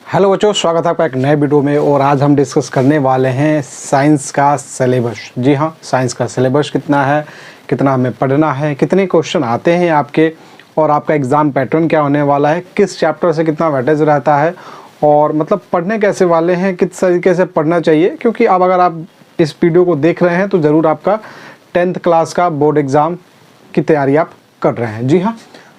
Hello बच्चों, स्वागत है आपका एक नए वीडियो में। और आज हम डिस्कस करने वाले हैं साइंस का सिलेबस। जी हाँ, साइंस का सिलेबस कितना है, कितना हमें पढ़ना है, कितने क्वेश्चन आते हैं आपके, और आपका एग्ज़ाम पैटर्न क्या होने वाला है, किस चैप्टर से कितना वेटेज रहता है, और मतलब पढ़ने कैसे वाले हैं, किस तरीके से पढ़ना चाहिए। क्योंकि अब अगर आप इस वीडियो को देख रहे हैं तो ज़रूर आपका 10th क्लास का बोर्ड एग्ज़ाम की तैयारी आप कर रहे हैं। जी हाँ,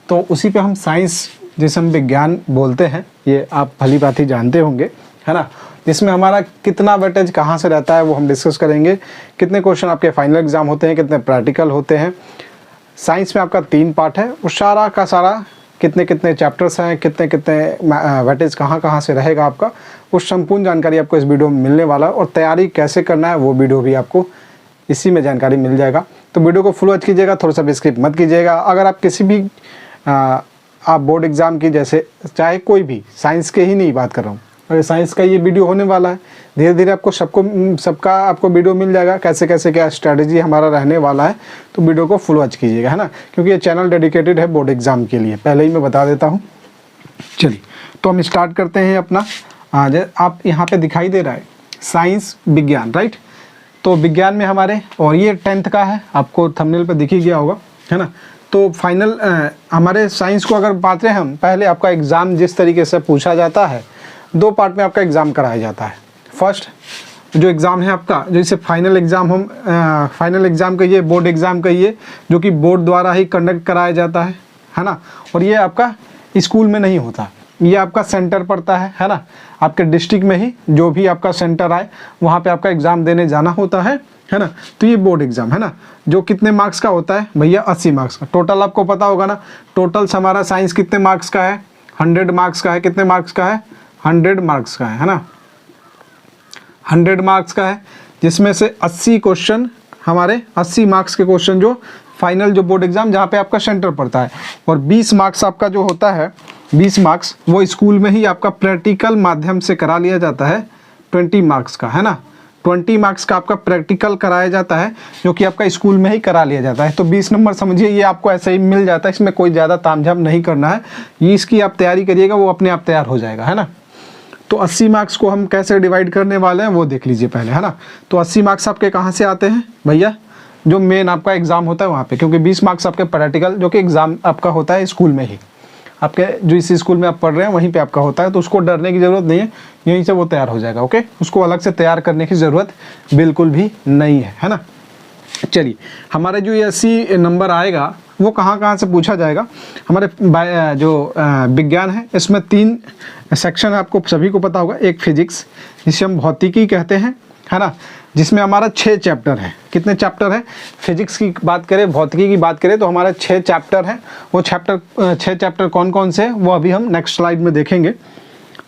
तो उसी पे हम साइंस, जिसे हम विज्ञान बोलते हैं, ये आप भली बात ही जानते होंगे, है ना। जिसमें हमारा कितना वेटेज कहाँ से रहता है वो हम डिस्कस करेंगे। कितने क्वेश्चन आपके फाइनल एग्जाम होते हैं, कितने प्रैक्टिकल होते हैं। साइंस में आपका 3 पार्ट है, उस सारा का सारा कितने कितने चैप्टर्स हैं, कितने कितने वेटेज कहाँ कहाँ से रहेगा आपका, उस संपूर्ण जानकारी आपको इस वीडियो में मिलने वाला है। और तैयारी कैसे करना है वो वीडियो भी आपको इसी में जानकारी मिल जाएगा। तो वीडियो को फुल वॉच कीजिएगा, थोड़ा सा भी स्किप मत कीजिएगा। अगर आप किसी भी आप बोर्ड एग्ज़ाम की, जैसे चाहे कोई भी, साइंस के ही नहीं बात कर रहा हूँ, अगर साइंस का ये वीडियो होने वाला है, धीरे धीरे आपको सबका आपको वीडियो मिल जाएगा, कैसे कैसे क्या स्ट्रैटेजी हमारा रहने वाला है। तो वीडियो को फुल वॉच कीजिएगा, है ना, क्योंकि ये चैनल डेडिकेटेड है बोर्ड एग्ज़ाम के लिए, पहले ही मैं बता देता हूँ। चलिए, तो हम स्टार्ट करते हैं अपना। आज आप यहाँ पर दिखाई दे रहा है साइंस विज्ञान, राइट। तो विज्ञान में हमारे, और ये 10th का है, आपको थंबनेल पर दिख ही गया होगा, है ना। तो फाइनल हमारे साइंस को अगर बात करें हम, पहले आपका एग्ज़ाम जिस तरीके से पूछा जाता है, 2 पार्ट में आपका एग्ज़ाम कराया जाता है। फर्स्ट जो एग्ज़ाम है आपका, जैसे फाइनल एग्ज़ाम हम फाइनल एग्ज़ाम कहिए, बोर्ड एग्ज़ाम कहिए, जो कि बोर्ड द्वारा ही कंडक्ट कराया जाता है ना। और ये आपका स्कूल में नहीं होता, ये आपका सेंटर पड़ता है ना। आपके डिस्ट्रिक्ट में ही जो भी आपका सेंटर आए वहाँ पे आपका एग्ज़ाम देने जाना होता है ना। तो ये बोर्ड एग्ज़ाम है ना, जो कितने मार्क्स का होता है भैया, 80 मार्क्स का। टोटल आपको पता होगा ना, टोटल हमारा साइंस कितने मार्क्स का है, 100 मार्क्स का है। कितने मार्क्स का है, 100 मार्क्स का है ना, 100 मार्क्स का है, जिसमें से 80 क्वेश्चन हमारे 80 मार्क्स के क्वेश्चन जो फाइनल जो बोर्ड एग्ज़ाम जहाँ पे आपका सेंटर पड़ता है। और 20 मार्क्स आपका जो होता है, 20 मार्क्स वो स्कूल में ही आपका प्रैक्टिकल माध्यम से करा लिया जाता है, 20 मार्क्स का, है ना। 20 मार्क्स का आपका प्रैक्टिकल कराया जाता है, जो कि आपका स्कूल में ही करा लिया जाता है। तो 20 नंबर समझिए ये आपको ऐसे ही मिल जाता है, इसमें कोई ज़्यादा तामझाम नहीं करना है। ये इसकी आप तैयारी करिएगा, वो अपने आप तैयार हो जाएगा, है ना। तो 80 मार्क्स को हम कैसे डिवाइड करने वाले हैं वो देख लीजिए पहले, है ना। तो 80 मार्क्स आपके कहाँ से आते हैं भैया, जो मेन आपका एग्ज़ाम होता है वहाँ पे, क्योंकि 20 मार्क्स आपके प्रैक्टिकल जो कि एग्ज़ाम आपका होता है स्कूल में ही, आपके जो इस स्कूल में आप पढ़ रहे हैं वहीं पे आपका होता है। तो उसको डरने की ज़रूरत नहीं है, यहीं से वो तैयार हो जाएगा, ओके। उसको अलग से तैयार करने की ज़रूरत बिल्कुल भी नहीं है ना। चलिए, हमारे जो ये 80 नंबर आएगा वो कहाँ कहाँ से पूछा जाएगा। हमारे जो विज्ञान है, इसमें 3 सेक्शन आपको सभी को पता होगा। एक फिजिक्स, जिसे हम भौतिकी कहते हैं, है ना, जिसमें हमारा 6 चैप्टर है। कितने चैप्टर है, फिजिक्स की बात करें, भौतिकी की बात करें, तो हमारा 6 चैप्टर है। वो 6 चैप्टर कौन कौन से हैं वो अभी हम नेक्स्ट स्लाइड में देखेंगे।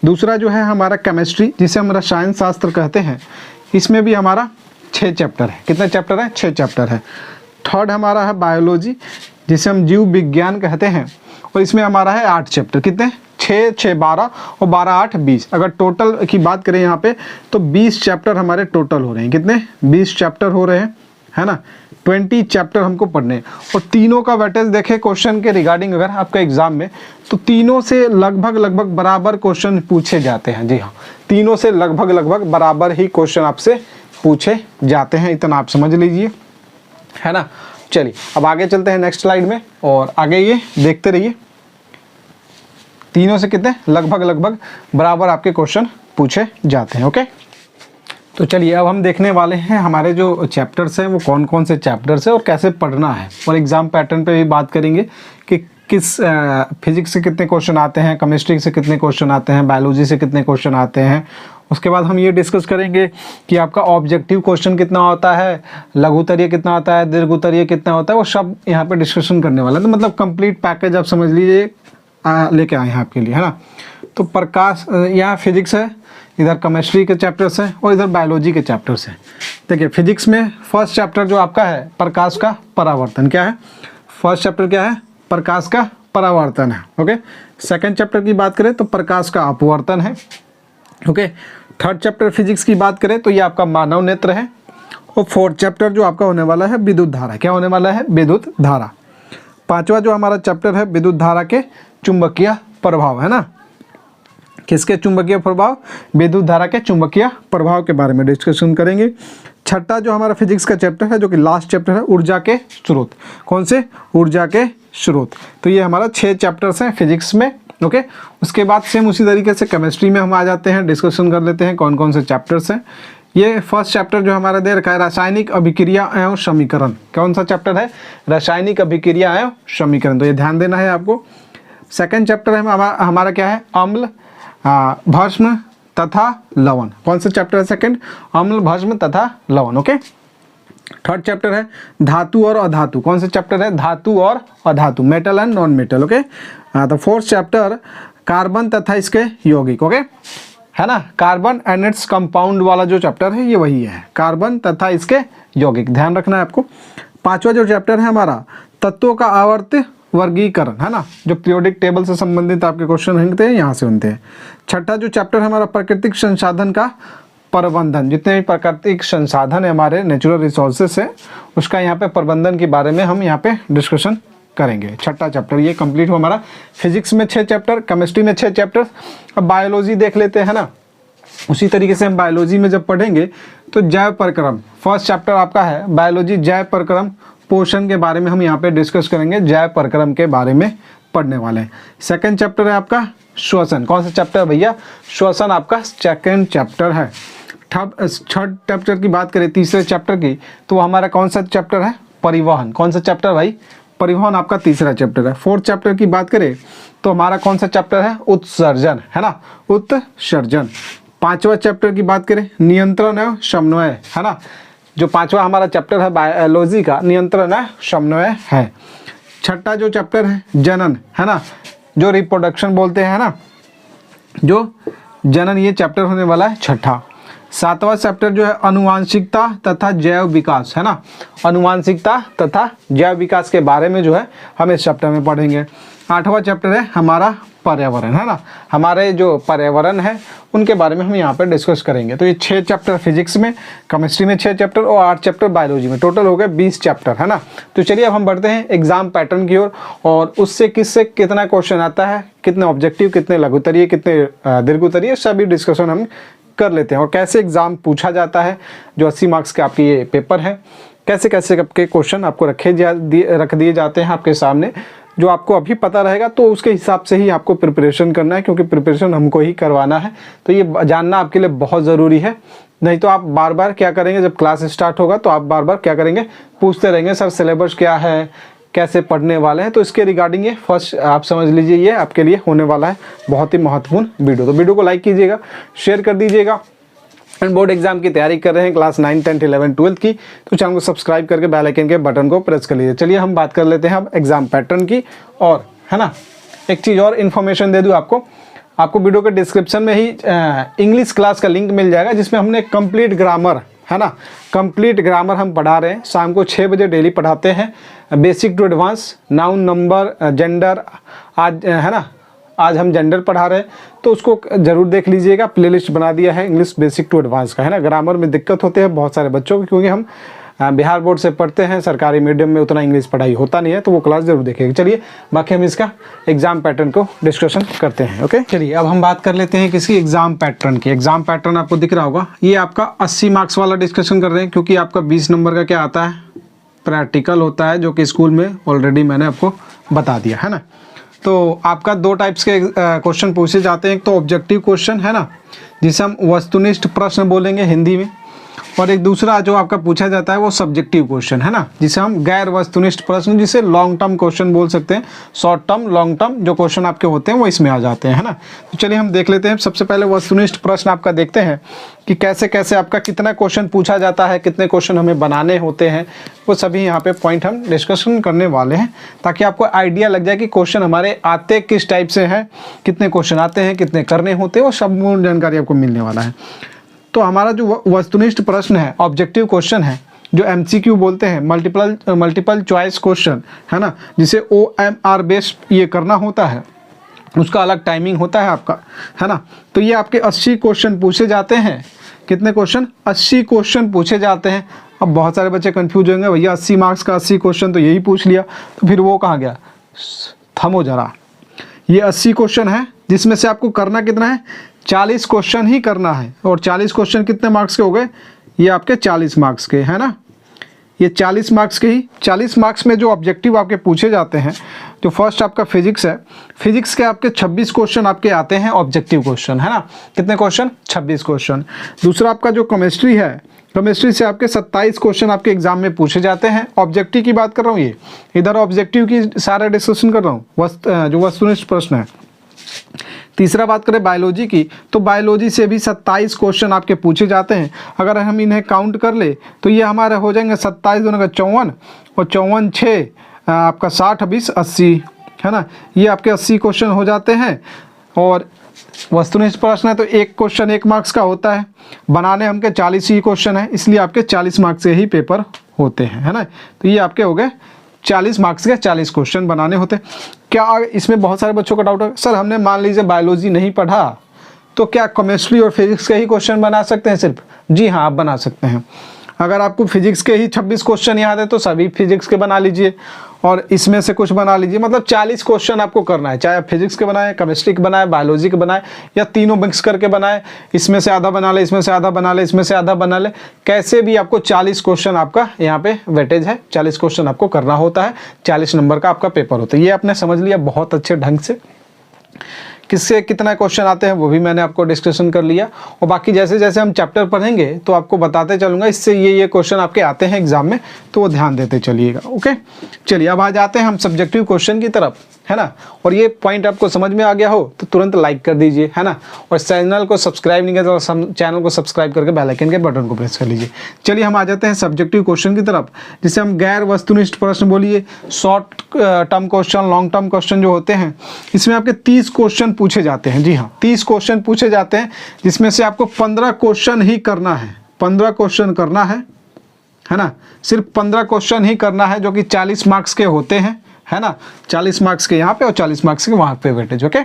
दूसरा जो है हमारा केमिस्ट्री, जिसे हम रसायन शास्त्र कहते हैं, इसमें भी हमारा 6 चैप्टर है। कितने चैप्टर है, 6 चैप्टर है। थर्ड हमारा है बायोलॉजी, जिसे हम जीव विज्ञान कहते हैं, और इसमें हमारा है 8 चैप्टर। कितने, 6 6 12 और 12 8 20। अगर टोटल की बात करें यहाँ पे तो 20 चैप्टर हमारे टोटल हो रहे हैं। कितने, 20 चैप्टर हो रहे हैं, है ना। 20 चैप्टर हमको पढ़ने हैं। और तीनों का वेटेज देखें क्वेश्चन के रिगार्डिंग, अगर आपका एग्जाम में, तो तीनों से लगभग बराबर क्वेश्चन पूछे जाते हैं। जी हाँ, तीनों से लगभग बराबर ही क्वेश्चन आपसे पूछे जाते हैं, इतना आप समझ लीजिए, है ना। चलिए, अब आगे चलते हैं नेक्स्ट स्लाइड में, और आगे ये देखते रहिए। तीनों से कितने, लगभग बराबर आपके क्वेश्चन पूछे जाते हैं, ओके। तो चलिए, अब हम देखने वाले हैं हमारे जो चैप्टर्स हैं वो कौन कौन से चैप्टर्स हैं और कैसे पढ़ना है। और एग्ज़ाम पैटर्न पे भी बात करेंगे कि किस फिजिक्स से कितने क्वेश्चन आते हैं, केमिस्ट्री से कितने क्वेश्चन आते हैं, बायोलॉजी से कितने क्वेश्चन आते हैं। उसके बाद हम ये डिस्कस करेंगे कि आपका ऑब्जेक्टिव क्वेश्चन कितना होता है, लघु उत्तरीय कितना होता है, दीर्घ उत्तरीय कितना होता है, वो सब यहाँ पे डिस्कशन करने वाला है। तो मतलब कंप्लीट पैकेज आप समझ लीजिए लेके आए हैं आपके लिए, है ना। तो प्रकाश, यहाँ फिजिक्स है, इधर केमिस्ट्री के चैप्टर्स हैं, और इधर बायोलॉजी के चैप्टर्स हैं। देखिए, फिजिक्स में फर्स्ट चैप्टर जो आपका है प्रकाश का परावर्तन, क्या है, फर्स्ट चैप्टर क्या है, प्रकाश का परावर्तन है, ओके। सेकंड चैप्टर की बात करें तो प्रकाश का अपवर्तन है, ओके। थर्ड चैप्टर फिजिक्स की बात करें तो ये आपका मानव नेत्र है। और फोर्थ चैप्टर जो आपका होने वाला है विद्युत धारा, क्या होने वाला है, विद्युत धारा। पांचवा जो हमारा चैप्टर है विद्युत धारा के चुंबकीय प्रभाव, है ना। किसके चुंबकीय प्रभाव? विद्युत धारा के चुंबकीय प्रभाव के बारे में डिस्कशन करेंगे। छठा जो हमारा फिजिक्स का चैप्टर है, जो कि लास्ट चैप्टर है, ऊर्जा के स्रोत। कौन से? ऊर्जा के स्रोत। तो ये हमारा 6 चैप्टर्स हैं फिजिक्स में। ओके, उसके बाद सेम उसी तरीके से केमिस्ट्री में हम आ जाते हैं, डिस्कशन कर लेते हैं कौन कौन से चैप्टर्स हैं। ये फर्स्ट चैप्टर जो हमारा दे रखा है रासायनिक अभिक्रिया एवं समीकरण। कौन सा चैप्टर है? रासायनिक अभिक्रिया एवं समीकरण। तो ये ध्यान देना है आपको। सेकंड चैप्टर है हमारा क्या है? अम्ल, भस्म तथा लवण। कौन सा चैप्टर है? सेकंड, अम्ल, भस्म तथा लवण। ओके। थर्ड चैप्टर है धातु और अधातु। कौन सा चैप्टर है? धातु और अधातु, metal and non metal. Okay. तो फोर्थ चैप्टर कार्बन तथा इसके यौगिक। ओके, है ना, कार्बन एंड इट्स कंपाउंड वाला जो चैप्टर है ये वही है, कार्बन तथा इसके यौगिक, ध्यान रखना है आपको। पांचवा जो चैप्टर है हमारा तत्वों का आवर्त वर्गीकरण, है ना, जो पीरियोडिक टेबल से संबंधित आपके क्वेश्चन होते हैं यहाँ से बनते हैं। छठा जो चैप्टर है हमारा प्राकृतिक संसाधन का प्रबंधन। जितने भी प्राकृतिक संसाधन है हमारे नेचुरल रिसोर्सेस है, उसका यहाँ पे प्रबंधन के बारे में हम यहाँ पे डिस्कशन करेंगे। छठा चैप्टर ये कंप्लीट हो हमारा। फिजिक्स में 6 चैप्टर, केमिस्ट्री में 6 चैप्टर। अब बायोलॉजी देख लेते हैं ना। उसी तरीके से हम बायोलॉजी में जब पढ़ेंगे तो जैव प्रक्रम, फर्स्ट चैप्टर आपका है बायोलॉजी जैव प्रक्रम पोषण के बारे में हम यहाँ पे डिस्कस करेंगे, जैव प्रक्रम के बारे में पढ़ने वाले हैं। सेकंड चैप्टर है आपका श्वसन। कौन सा चैप्टर है भैया? श्वसन आपका सेकंड चैप्टर है। थर्ड चैप्टर की बात करें, तीसरे चैप्टर की, तो हमारा कौन सा चैप्टर है? परिवहन। कौन सा चैप्टर भाई? परिवहन आपका तीसरा चैप्टर है। फोर्थ चैप्टर की बात करें तो हमारा कौन सा चैप्टर है? उत्सर्जन, है ना, उत्सर्जन। पांचवा चैप्टर की बात करें नियंत्रण एवं समन्वय, है ना, जो पांचवा हमारा चैप्टर है बायोलॉजी का, नियंत्रण एवं समन्वय है। छठा जो चैप्टर है जनन, है ना, जो रिप्रोडक्शन बोलते हैं ना, जो जनन, ये चैप्टर होने वाला है छठा। सातवां चैप्टर जो है अनुवांशिकता तथा जैव विकास, है ना, अनुवांशिकता तथा जैव विकास के बारे में जो है हम इस चैप्टर में पढ़ेंगे। आठवां चैप्टर है हमारा पर्यावरण, है ना, हमारे जो पर्यावरण है उनके बारे में हम यहाँ पर डिस्कस करेंगे। तो ये 6 चैप्टर फिजिक्स में, केमिस्ट्री में 6 चैप्टर और 8 चैप्टर बायोलॉजी में, टोटल हो गए 20 चैप्टर, है ना। तो चलिए अब हम बढ़ते हैं एग्जाम पैटर्न की ओर, और उससे किससे कितना क्वेश्चन आता है, कितने ऑब्जेक्टिव, कितने लघुत्तरीय, कितने दीर्घोत्तरीय, सभी डिस्कशन हम कर लेते हैं। और कैसे एग्जाम पूछा जाता है, जो 80 मार्क्स के आपके ये पेपर है, कैसे कैसे आपके क्वेश्चन आपको रख दिए जाते हैं आपके सामने, जो आपको अभी पता रहेगा तो उसके हिसाब से ही आपको प्रिपरेशन करना है, क्योंकि प्रिपरेशन हमको ही करवाना है। तो ये जानना आपके लिए बहुत ज़रूरी है, नहीं तो आप बार बार क्या करेंगे, जब क्लास स्टार्ट होगा तो आप बार बार क्या करेंगे, पूछते रहेंगे सर सिलेबस क्या है, कैसे पढ़ने वाले हैं। तो इसके रिगार्डिंग ये फर्स्ट आप समझ लीजिए, ये आपके लिए होने वाला है बहुत ही महत्वपूर्ण वीडियो। तो वीडियो को लाइक कीजिएगा, शेयर कर दीजिएगा। एंड बोर्ड एग्जाम की तैयारी कर रहे हैं क्लास 9, 10, 11, 12 की, तो चैनल को सब्सक्राइब करके बेल आइकन के बटन को प्रेस कर लीजिए। चलिए हम बात कर लेते हैं अब एग्जाम पैटर्न की, और है ना एक चीज़ और इन्फॉर्मेशन दे दूँ आपको वीडियो के डिस्क्रिप्शन में ही इंग्लिश क्लास का लिंक मिल जाएगा, जिसमें हमने कंप्लीट ग्रामर, है ना, कंप्लीट ग्रामर हम पढ़ा रहे हैं। शाम को 6 बजे डेली पढ़ाते हैं, basic to advance, noun, number, gender, आज है ना, आज हम जेंडर पढ़ा रहे हैं, तो उसको ज़रूर देख लीजिएगा। प्लेलिस्ट बना दिया है इंग्लिश बेसिक टू एडवांस का, है ना। ग्रामर में दिक्कत होते हैं बहुत सारे बच्चों को, क्योंकि हम बिहार बोर्ड से पढ़ते हैं, सरकारी मीडियम में उतना इंग्लिश पढ़ाई होता नहीं है, तो वो क्लास जरूर देखेंगे। चलिए बाकी हम इसका एग्जाम पैटर्न को डिस्कशन करते हैं। ओके, चलिए अब हम बात कर लेते हैं किसी एग्जाम पैटर्न की। एग्जाम पैटर्न आपको दिख रहा होगा, ये आपका 80 मार्क्स वाला डिस्कशन कर रहे हैं, क्योंकि आपका 20 नंबर का क्या आता है, प्रैक्टिकल होता है, जो कि स्कूल में ऑलरेडी मैंने आपको बता दिया, है ना। तो आपका 2 टाइप्स के क्वेश्चन पूछे जाते हैं, एक तो ऑब्जेक्टिव क्वेश्चन, है ना, जिसे हम वस्तुनिष्ठ प्रश्न बोलेंगे हिंदी में, और एक दूसरा जो आपका पूछा जाता है वो सब्जेक्टिव क्वेश्चन, है ना, जिसे हम गैर वस्तुनिष्ठ प्रश्न, जिसे लॉन्ग टर्म क्वेश्चन बोल सकते हैं। शॉर्ट टर्म, लॉन्ग टर्म जो क्वेश्चन आपके होते हैं वो इसमें आ जाते हैं, है ना। तो चलिए हम देख लेते हैं। सबसे पहले वस्तुनिष्ठ प्रश्न आपका देखते हैं कि कैसे कैसे आपका कितना क्वेश्चन पूछा जाता है, कितने क्वेश्चन हमें बनाने होते हैं, वो सभी यहाँ पे पॉइंट हम डिस्कशन करने वाले हैं, ताकि आपको आइडिया लग जाए कि क्वेश्चन हमारे आते किस टाइप से हैं, कितने क्वेश्चन आते हैं, कितने करने होते हैं, वो सब जानकारी आपको मिलने वाला है। तो हमारा जो वस्तुनिष्ठ प्रश्न है, ऑब्जेक्टिव क्वेश्चन है, जो MCQ बोलते हैं, मल्टीपल चॉइस क्वेश्चन, है ना, जिसे OMR बेस्ड ये करना होता है, उसका अलग टाइमिंग होता है आपका, है ना। तो ये आपके 80 क्वेश्चन पूछे जाते हैं। कितने क्वेश्चन? 80 क्वेश्चन पूछे जाते हैं। अब बहुत सारे बच्चे कंफ्यूज होंगे, भैया 80 मार्क्स का 80 क्वेश्चन तो यही पूछ लिया, तो फिर वो कहाँ गया, थमो जरा। ये 80 क्वेश्चन है, जिसमें से आपको करना कितना है, 40 क्वेश्चन ही करना है। और 40 क्वेश्चन कितने मार्क्स के हो गए, ये आपके 40 मार्क्स के है ना, ये 40 मार्क्स के ही। 40 मार्क्स में जो ऑब्जेक्टिव आपके पूछे जाते हैं, जो फर्स्ट आपका फिजिक्स है, फिजिक्स के आपके 26 क्वेश्चन आपके आते हैं ऑब्जेक्टिव क्वेश्चन, है ना। कितने क्वेश्चन, 26 क्वेश्चन। दूसरा आपका जो केमिस्ट्री है, केमिस्ट्री से आपके 27 क्वेश्चन आपके एग्जाम में पूछे जाते हैं। ऑब्जेक्टिव की बात कर रहा हूँ, ये इधर ऑब्जेक्टिव की सारा डिस्कशन कर रहा हूँ, जो वस्तुनिष्ठ प्रश्न है। तीसरा बात करें बायोलॉजी की, तो बायोलॉजी से भी 27 क्वेश्चन आपके पूछे जाते हैं। अगर हम इन्हें काउंट कर ले तो ये हमारे हो जाएंगे 27 दूनी का 54 और 54 6 आपका 60 20 80, है ना। ये आपके 80 क्वेश्चन हो जाते हैं। और वस्तुनिष्ठ प्रश्न है तो एक क्वेश्चन 1 मार्क्स का होता है, बनाने हमके 40 ही क्वेश्चन है, इसलिए आपके 40 मार्क्स के ही पेपर होते हैं, है ना। तो ये आपके हो गए 40 मार्क्स के 40 क्वेश्चन बनाने होते हैं। क्या इसमें बहुत सारे बच्चों का डाउट है, सर हमने मान लीजिए बायोलॉजी नहीं पढ़ा तो क्या केमिस्ट्री और फिजिक्स के ही क्वेश्चन बना सकते हैं सिर्फ? जी हाँ, आप बना सकते हैं। अगर आपको फिजिक्स के ही 26 क्वेश्चन याद है तो सभी फिजिक्स के बना लीजिए और इसमें से कुछ बना लीजिए। मतलब 40 क्वेश्चन आपको करना है, चाहे आप फिजिक्स के बनाए, केमिस्ट्री के बनाए, बायोलॉजी के बनाए, या तीनों मिक्स करके बनाए। इसमें से आधा बना ले, इसमें से आधा बना ले, इसमें से आधा बना ले, कैसे भी आपको 40 क्वेश्चन आपका यहाँ पे वेटेज है, 40 क्वेश्चन आपको करना होता है। 40 नंबर का आपका पेपर होता है। ये आपने समझ लिया बहुत अच्छे ढंग से। किससे कितना क्वेश्चन आते हैं वो भी मैंने आपको डिस्कशन कर लिया। और बाकी जैसे जैसे हम चैप्टर पढ़ेंगे तो आपको बताते चलूँगा, इससे ये क्वेश्चन आपके आते हैं एग्जाम में, तो वो ध्यान देते चलिएगा। ओके, चलिए अब आ जाते हैं हम सब्जेक्टिव क्वेश्चन की तरफ, है ना। और ये पॉइंट आपको समझ में आ गया हो तो तुरंत लाइक कर दीजिए, है ना। और चैनल को सब्सक्राइब नहीं किया तो चैनल को सब्सक्राइब करके बेल आइकन के बटन को प्रेस कर लीजिए। चलिए हम आ जाते हैं सब्जेक्टिव क्वेश्चन की तरफ, जिसे हम गैर वस्तुनिष्ठ प्रश्न बोलिए, short term question, long term question जो होते हैं। इसमें आपके 30 क्वेश्चन पूछे जाते हैं। जी हाँ, 30 क्वेश्चन पूछे जाते हैं, जिसमें से आपको 15 क्वेश्चन ही करना है। 15 क्वेश्चन करना है ना। सिर्फ 15 क्वेश्चन ही करना है, जो कि 40 मार्क्स के होते हैं, है ना। 40 मार्क्स के यहाँ पे और 40 मार्क्स के वहाँ पे वेटेज। ओके,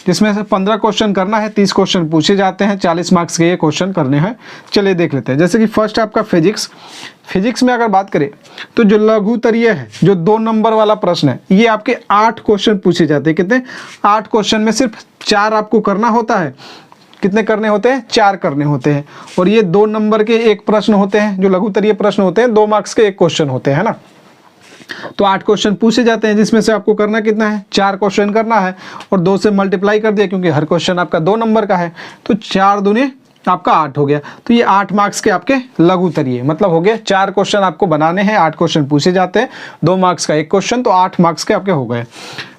जिसमें से 15 क्वेश्चन करना है, 30 क्वेश्चन पूछे जाते हैं, 40 मार्क्स के ये क्वेश्चन करने हैं। चलिए देख लेते हैं। जैसे कि फर्स्ट आपका फिजिक्स। फिजिक्स में अगर बात करें तो जो लघुत्तरीय है, जो 2 नंबर वाला प्रश्न है, ये आपके 8 क्वेश्चन पूछे जाते हैं। कितने? 8 क्वेश्चन में सिर्फ 4 आपको करना होता है। कितने करने होते हैं? 4 करने होते हैं। और ये 2 नंबर के एक प्रश्न होते हैं, जो लघुत्तरीय प्रश्न होते हैं, 2 मार्क्स के एक क्वेश्चन होते हैं, है ना। तो 8 क्वेश्चन पूछे जाते हैं, जिसमें से आपको करना कितना है? 4 क्वेश्चन करना है। और 2 से मल्टीप्लाई कर दिया, क्योंकि हर क्वेश्चन आपका 2 नंबर का है, तो 4 दूने आपका 8 हो गया। तो ये 8 मार्क्स के आपके लघुत्तरीय, मतलब हो गया 4 क्वेश्चन आपको बनाने हैं, 8 क्वेश्चन पूछे जाते हैं, 2 मार्क्स का एक क्वेश्चन, तो 8 मार्क्स के आपके हो गए।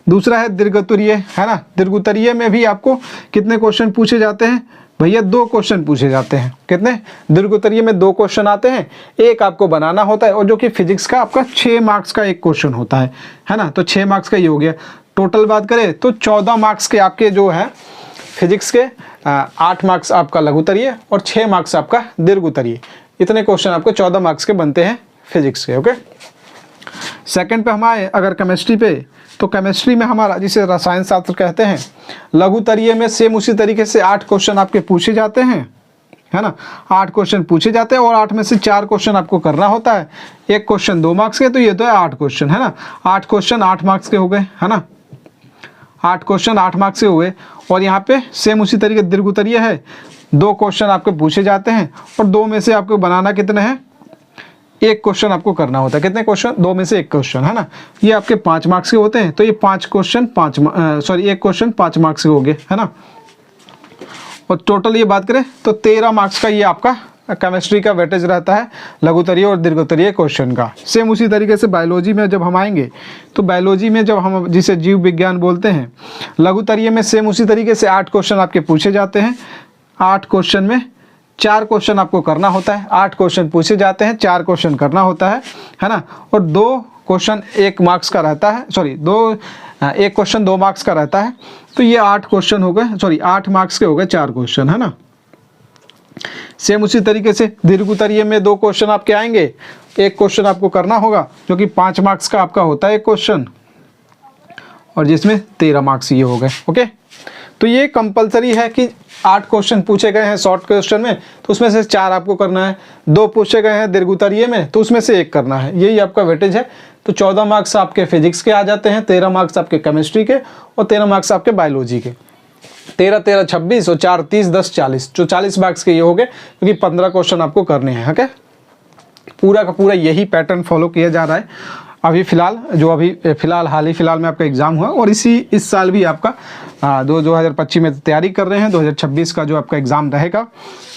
दूसरा है दीर्घोत्तरीय, है ना। दीर्घोत्तरीय में भी आपको कितने क्वेश्चन पूछे जाते हैं? भैया 2 क्वेश्चन पूछे जाते हैं। कितने? दीर्घोत्तरीय में 2 क्वेश्चन आते हैं, एक आपको बनाना होता है, और जो कि फिजिक्स का आपका 6 मार्क्स का एक क्वेश्चन होता है ना। तो 6 मार्क्स का ये हो गया। टोटल बात करें तो 14 मार्क्स के आपके जो है फिजिक्स के, 8 मार्क्स आपका लघुत्तरीय और 6 मार्क्स आपका दीर्घोत्तरीय। इतने क्वेश्चन आपको 14 मार्क्स के बनते हैं फिजिक्स के। ओके, सेकंड पे हम आए अगर केमिस्ट्री पे, तो केमिस्ट्री में हमारा, जिसे रसायन शास्त्र कहते हैं, लघुत्तरीय में सेम उसी तरीके से 8 क्वेश्चन आपके पूछे जाते हैं, है ना। 8 क्वेश्चन पूछे जाते हैं और 8 में से 4 क्वेश्चन आपको करना होता है। एक क्वेश्चन 2 मार्क्स के, तो ये तो है 8 क्वेश्चन, है ना। 8 क्वेश्चन 8 मार्क्स के हो गए, है ना। 8 क्वेश्चन 8 मार्क्स के हुए। और यहाँ पे सेम उसी तरीके दीर्घोत्तरीय है, 2 क्वेश्चन आपके पूछे जाते हैं, और 2 में से आपको बनाना कितने हैं? एक क्वेश्चन आपको करना होता है। कितने क्वेश्चन? 2 में से एक क्वेश्चन, है ना। ये आपके 5 मार्क्स के होते हैं, तो ये 5 क्वेश्चन एक क्वेश्चन 5 मार्क्स के हो गए, है ना। और टोटल ये बात करें तो 13 मार्क्स का ये आपका केमिस्ट्री का वेटेज रहता है, लघुत्तरीय और दीर्घोत्तरीय क्वेश्चन का। सेम उसी तरीके से बायोलॉजी में जब हम आएंगे, तो बायोलॉजी में जब हम, जिसे जीव विज्ञान बोलते हैं, लघुत्तरीय में सेम उसी तरीके से 8 क्वेश्चन आपके पूछे जाते हैं। 8 क्वेश्चन में 4 क्वेश्चन आपको करना होता है। 8 क्वेश्चन पूछे जाते हैं, 4 क्वेश्चन करना होता है ना। और 2 क्वेश्चन 1 मार्क्स का रहता है, एक क्वेश्चन 2 मार्क्स का रहता है। तो ये 8 क्वेश्चन हो गए, 8 मार्क्स के हो गए 4 क्वेश्चन, है ना। सेम उसी तरीके से दीर्घोत्तरीय में 2 क्वेश्चन आपके आएंगे, एक क्वेश्चन आपको करना होगा, जो कि 5 मार्क्स का आपका होता है एक क्वेश्चन, और जिसमें 13 मार्क्स ये हो गए। ओके, तो ये कंपलसरी है कि 8 क्वेश्चन पूछे गए हैं शॉर्ट क्वेश्चन में, तो उसमें से 4 आपको करना है। 2 पूछे गए हैं दीर्घोत्तरीय में, तो उसमें से 1 करना है। यही आपका वेटेज है। तो 14 मार्क्स आपके फिजिक्स के आ जाते हैं, 13 मार्क्स आपके केमिस्ट्री के, और 13 मार्क्स आपके बायोलॉजी के। 13 13 26 और 4 30 10 40, जो 40 मार्क्स के ये हो गए, क्योंकि 15 क्वेश्चन आपको करने हैं। ओके, पूरा का पूरा यही पैटर्न फॉलो किया जा रहा है अभी फ़िलहाल, जो अभी फ़िलहाल हाल ही फ़िलहाल में आपका एग्ज़ाम हुआ, और इस साल भी आपका 2025 में तैयारी कर रहे हैं, 2026 का जो आपका एग्ज़ाम रहेगा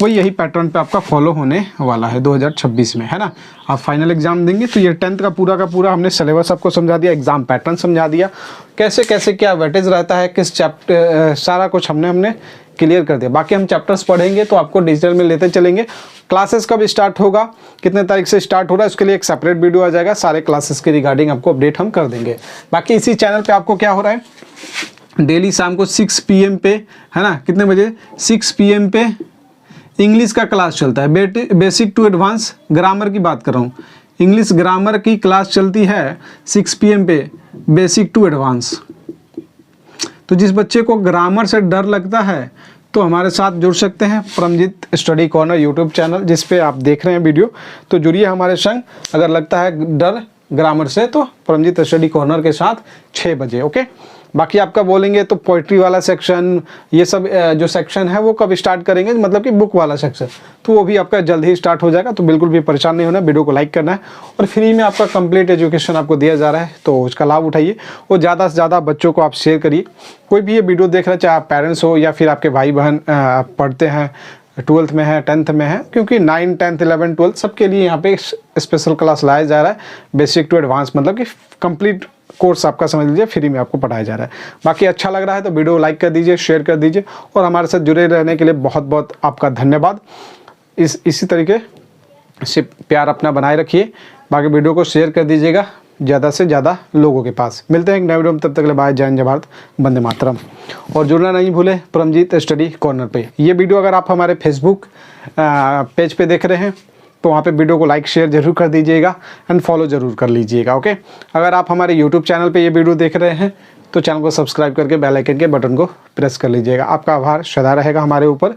वही यही पैटर्न पे आपका फॉलो होने वाला है 2026 में, है ना। आप फाइनल एग्ज़ाम देंगे तो ये 10th का पूरा हमने सिलेबस आपको समझा दिया, एग्ज़ाम पैटर्न समझा दिया, कैसे कैसे क्या वेटेज रहता है, किस चैप्टर, सारा कुछ हमने क्लियर कर दिया। बाकी हम चैप्टर्स पढ़ेंगे तो आपको डिजिटल में लेते चलेंगे। क्लासेस कब स्टार्ट होगा, कितने तारीख से स्टार्ट हो रहा है, उसके लिए एक सेपरेट वीडियो आ जाएगा, सारे क्लासेस के रिगार्डिंग आपको अपडेट हम कर देंगे। बाकी इसी चैनल पे आपको क्या हो रहा है, डेली शाम को 6 PM पे, है ना, कितने बजे, 6 PM पे इंग्लिश का क्लास चलता है। बेसिक टू एडवांस ग्रामर की बात कर रहा हूँ, इंग्लिश ग्रामर की क्लास चलती है 6 PM पे, बेसिक टू एडवांस। तो जिस बच्चे को ग्रामर से डर लगता है तो हमारे साथ जुड़ सकते हैं, Paramjeet study corner YouTube channel जिस पे आप देख रहे हैं वीडियो, तो जुड़िए हमारे संग। अगर लगता है डर ग्रामर से तो परमजीत स्टडी कॉर्नर के साथ 6 बजे। ओके, बाकी आपका बोलेंगे तो पोइट्री वाला सेक्शन, ये सब जो सेक्शन है वो कब स्टार्ट करेंगे, मतलब कि बुक वाला सेक्शन, तो वो भी आपका जल्द ही स्टार्ट हो जाएगा। तो बिल्कुल भी परेशान नहीं होना, वीडियो को लाइक करना है, और फ्री में आपका कंप्लीट एजुकेशन आपको दिया जा रहा है, तो उसका लाभ उठाइए और ज़्यादा से ज़्यादा बच्चों को आप शेयर करिए। कोई भी ये वीडियो देख रहे हैं, चाहे आप पेरेंट्स हो या फिर आपके भाई बहन पढ़ते हैं, 12th में है, 10th में है, क्योंकि 9, 10th, 11, 12 सबके लिए यहाँ पे स्पेशल क्लास लाया जा रहा है, बेसिक टू एडवांस, मतलब कि कंप्लीट कोर्स आपका समझ लीजिए फ्री में आपको पढ़ाया जा रहा है। बाकी अच्छा लग रहा है तो वीडियो लाइक कर दीजिए, शेयर कर दीजिए, और हमारे साथ जुड़े रहने के लिए बहुत बहुत आपका धन्यवाद। इसी तरीके से प्यार अपना बनाए रखिए। बाकी वीडियो को शेयर कर दीजिएगा ज़्यादा से ज़्यादा लोगों के पास। मिलते हैं एक नए वीडियो में, तब तक के लिए बाय, जय हिंद, जय भारत, वंदे मातरम। और जुड़ना नहीं भूलें परमजीत स्टडी कॉर्नर पे। ये वीडियो अगर आप हमारे फेसबुक पेज पे देख रहे हैं तो वहाँ पे वीडियो को लाइक शेयर जरूर कर दीजिएगा एंड फॉलो ज़रूर कर लीजिएगा। ओके, अगर आप हमारे यूट्यूब चैनल पे ये वीडियो देख रहे हैं तो चैनल को सब्सक्राइब करके बेल आइकन के बटन को प्रेस कर लीजिएगा। आपका आभार सदा रहेगा हमारे ऊपर।